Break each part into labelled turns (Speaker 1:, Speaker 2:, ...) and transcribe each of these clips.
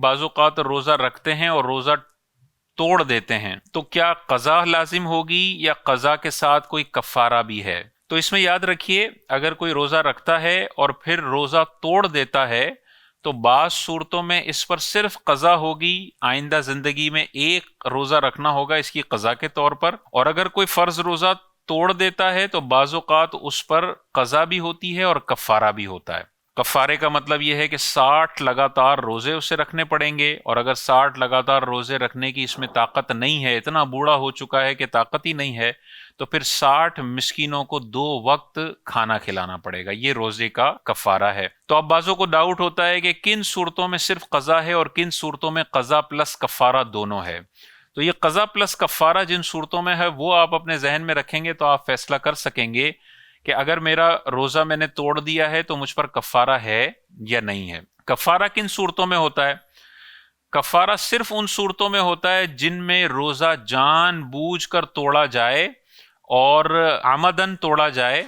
Speaker 1: بعض اوقات روزہ رکھتے ہیں اور روزہ توڑ دیتے ہیں، تو کیا قضا لازم ہوگی یا قضا کے ساتھ کوئی کفارہ بھی ہے؟ تو اس میں یاد رکھیے، اگر کوئی روزہ رکھتا ہے اور پھر روزہ توڑ دیتا ہے تو بعض صورتوں میں اس پر صرف قضا ہوگی، آئندہ زندگی میں ایک روزہ رکھنا ہوگا اس کی قضا کے طور پر، اور اگر کوئی فرض روزہ توڑ دیتا ہے تو بعض اوقات اس پر قضا بھی ہوتی ہے اور کفارہ بھی ہوتا ہے۔ کفارے کا مطلب یہ ہے کہ 60 لگاتار روزے اسے رکھنے پڑیں گے، اور اگر 60 لگاتار روزے رکھنے کی اس میں طاقت نہیں ہے، اتنا بوڑھا ہو چکا ہے کہ طاقت ہی نہیں ہے، تو پھر 60 مسکینوں کو 2 وقت کھانا کھلانا پڑے گا، یہ روزے کا کفارہ ہے۔ تو اب بعضوں کو ڈاؤٹ ہوتا ہے کہ کن صورتوں میں صرف قضا ہے اور کن صورتوں میں قضا پلس کفارہ دونوں ہے۔ تو یہ قضا پلس کفارہ جن صورتوں میں ہے وہ آپ اپنے ذہن میں رکھیں گے تو آپ فیصلہ کر سکیں گے کہ اگر میرا روزہ میں نے توڑ دیا ہے تو مجھ پر کفارہ ہے یا نہیں ہے۔ کفارہ کن صورتوں میں ہوتا ہے؟ کفارہ صرف ان صورتوں میں ہوتا ہے جن میں روزہ جان بوجھ کر توڑا جائے اور عمدن توڑا جائے۔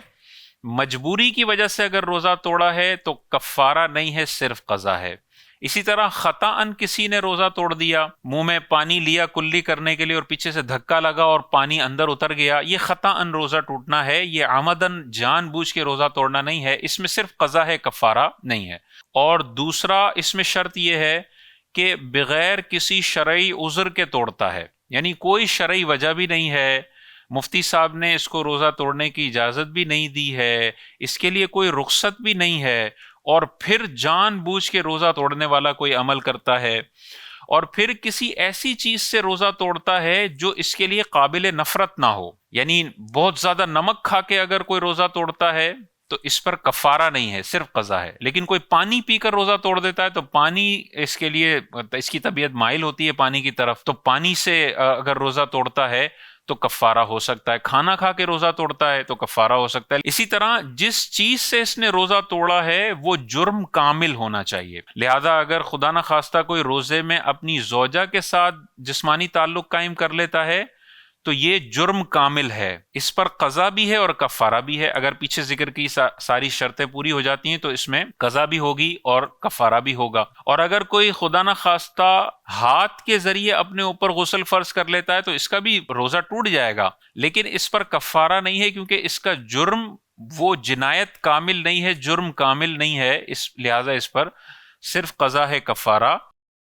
Speaker 1: مجبوری کی وجہ سے اگر روزہ توڑا ہے تو کفارہ نہیں ہے، صرف قضا ہے۔ اسی طرح خطأً کسی نے روزہ توڑ دیا، منہ میں پانی لیا کلی کرنے کے لیے اور پیچھے سے دھکا لگا اور پانی اندر اتر گیا، یہ خطأً روزہ ٹوٹنا ہے، یہ عمدن جان بوجھ کے روزہ توڑنا نہیں ہے، اس میں صرف قضا ہے، کفارہ نہیں ہے۔ اور دوسرا اس میں شرط یہ ہے کہ بغیر کسی شرعی عذر کے توڑتا ہے، یعنی کوئی شرعی وجہ بھی نہیں ہے، مفتی صاحب نے اس کو روزہ توڑنے کی اجازت بھی نہیں دی ہے، اس کے لیے کوئی رخصت بھی نہیں ہے، اور پھر جان بوجھ کے روزہ توڑنے والا کوئی عمل کرتا ہے، اور پھر کسی ایسی چیز سے روزہ توڑتا ہے جو اس کے لیے قابل نفرت نہ ہو، یعنی بہت زیادہ نمک کھا کے اگر کوئی روزہ توڑتا ہے تو اس پر کفارہ نہیں ہے، صرف قضا ہے۔ لیکن کوئی پانی پی کر روزہ توڑ دیتا ہے تو پانی اس کے لیے، اس کی طبیعت مائل ہوتی ہے پانی کی طرف، تو پانی سے اگر روزہ توڑتا ہے تو کفارہ ہو سکتا ہے۔ کھانا کھا کے روزہ توڑتا ہے تو کفارہ ہو سکتا ہے۔ اسی طرح جس چیز سے اس نے روزہ توڑا ہے وہ جرم کامل ہونا چاہیے، لہذا اگر خدا نخواستہ کوئی روزے میں اپنی زوجہ کے ساتھ جسمانی تعلق قائم کر لیتا ہے تو یہ جرم کامل ہے، اس پر قضا بھی ہے اور کفارہ بھی ہے۔ اگر پیچھے ذکر کی ساری شرطیں پوری ہو جاتی ہیں تو اس میں قضا بھی ہوگی اور کفارہ بھی ہوگا۔ اور اگر کوئی خدا نخواستہ ہاتھ کے ذریعے اپنے اوپر غسل فرض کر لیتا ہے تو اس کا بھی روزہ ٹوٹ جائے گا، لیکن اس پر کفارہ نہیں ہے کیونکہ اس کا جرم، وہ جنایت کامل نہیں ہے، جرم کامل نہیں ہے، لہذا اس پر صرف قضا ہے، کفارہ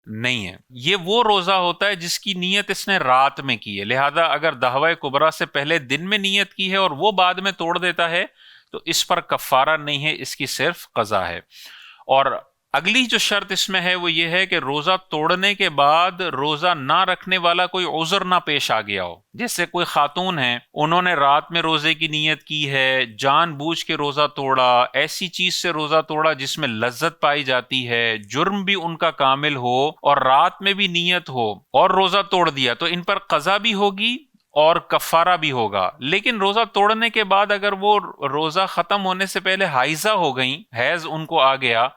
Speaker 1: نہیں ہے۔ یہ وہ روزہ ہوتا ہے جس کی نیت اس نے رات میں کی ہے، لہذا اگر دعوی کبریٰ سے پہلے دن میں نیت کی ہے اور وہ بعد میں توڑ دیتا ہے تو اس پر کفارہ نہیں ہے، اس کی صرف قضا ہے۔ اور اگلی جو شرط اس میں ہے وہ یہ ہے کہ روزہ توڑنے کے بعد روزہ نہ رکھنے والا کوئی عذر نہ پیش آ گیا ہو، جیسے کوئی خاتون ہیں، انہوں نے رات میں روزے کی نیت کی ہے، جان بوجھ کے روزہ توڑا، ایسی چیز سے روزہ توڑا جس میں لذت پائی جاتی ہے، جرم بھی ان کا کامل ہو اور رات میں بھی نیت ہو اور روزہ توڑ دیا، تو ان پر قضا بھی ہوگی اور کفارہ بھی ہوگا۔ لیکن روزہ توڑنے کے بعد اگر وہ روزہ ختم ہونے سے پہلے حائضہ ہو گئیں، حیض ان کو آ گیا،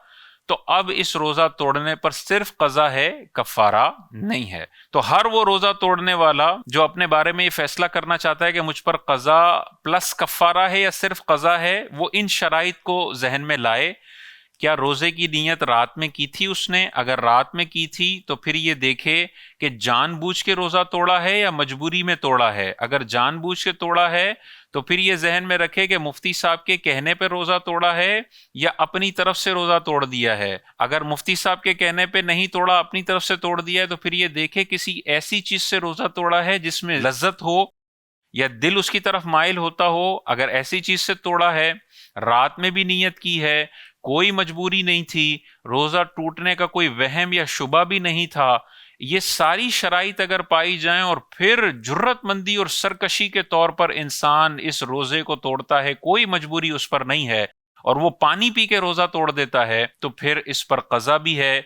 Speaker 1: تو اب اس روزہ توڑنے پر صرف قضا ہے، کفارہ نہیں ہے۔ تو ہر وہ روزہ توڑنے والا جو اپنے بارے میں یہ فیصلہ کرنا چاہتا ہے کہ مجھ پر قضا پلس کفارہ ہے یا صرف قضا ہے، وہ ان شرائط کو ذہن میں لائے۔ کیا روزے کی نیت رات میں کی تھی اس نے؟ اگر رات میں کی تھی تو پھر یہ دیکھے کہ جان بوجھ کے روزہ توڑا ہے یا مجبوری میں توڑا ہے۔ اگر جان بوجھ کے توڑا ہے تو پھر یہ ذہن میں رکھے کہ مفتی صاحب کے کہنے پہ روزہ توڑا ہے یا اپنی طرف سے روزہ توڑ دیا ہے۔ اگر مفتی صاحب کے کہنے پہ نہیں توڑا، اپنی طرف سے توڑ دیا ہے، تو پھر یہ دیکھے کسی ایسی چیز سے روزہ توڑا ہے جس میں لذت ہو یا دل اس کی طرف مائل ہوتا ہو۔ اگر ایسی چیز سے توڑا ہے، رات میں بھی نیت کی ہے، کوئی مجبوری نہیں تھی، روزہ ٹوٹنے کا کوئی وہم یا شبہ بھی نہیں تھا، یہ ساری شرائط اگر پائی جائیں اور پھر جرت مندی اور سرکشی کے طور پر انسان اس روزے کو توڑتا ہے، کوئی مجبوری اس پر نہیں ہے، اور وہ پانی پی کے روزہ توڑ دیتا ہے، تو پھر اس پر قضا بھی ہے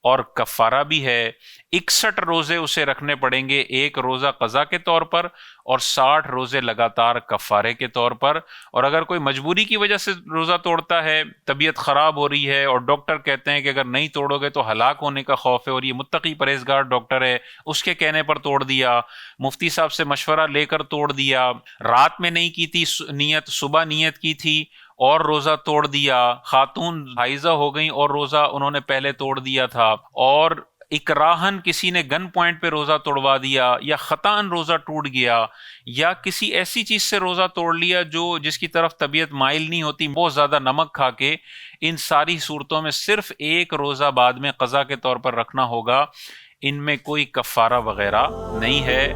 Speaker 1: اور کفارہ بھی ہے۔ 61 روزے اسے رکھنے پڑیں گے، ایک روزہ قضا کے طور پر اور 60 روزے لگاتار کفارے کے طور پر۔ اور اگر کوئی مجبوری کی وجہ سے روزہ توڑتا ہے، طبیعت خراب ہو رہی ہے اور ڈاکٹر کہتے ہیں کہ اگر نہیں توڑو گے تو ہلاک ہونے کا خوف ہے، اور یہ متقی پرہیزگار ڈاکٹر ہے، اس کے کہنے پر توڑ دیا، مفتی صاحب سے مشورہ لے کر توڑ دیا، رات میں نہیں کی تھی نیت، صبح نیت کی تھی اور روزہ توڑ دیا، خاتون حائضہ ہو گئیں اور روزہ انہوں نے پہلے توڑ دیا تھا، اور اکراہن کسی نے گن پوائنٹ پہ روزہ توڑوا دیا، یا خطاً روزہ ٹوٹ گیا، یا کسی ایسی چیز سے روزہ توڑ لیا جس کی طرف طبیعت مائل نہیں ہوتی، بہت زیادہ نمک کھا کے، ان ساری صورتوں میں صرف ایک روزہ بعد میں قضا کے طور پر رکھنا ہوگا، ان میں کوئی کفارہ وغیرہ نہیں ہے۔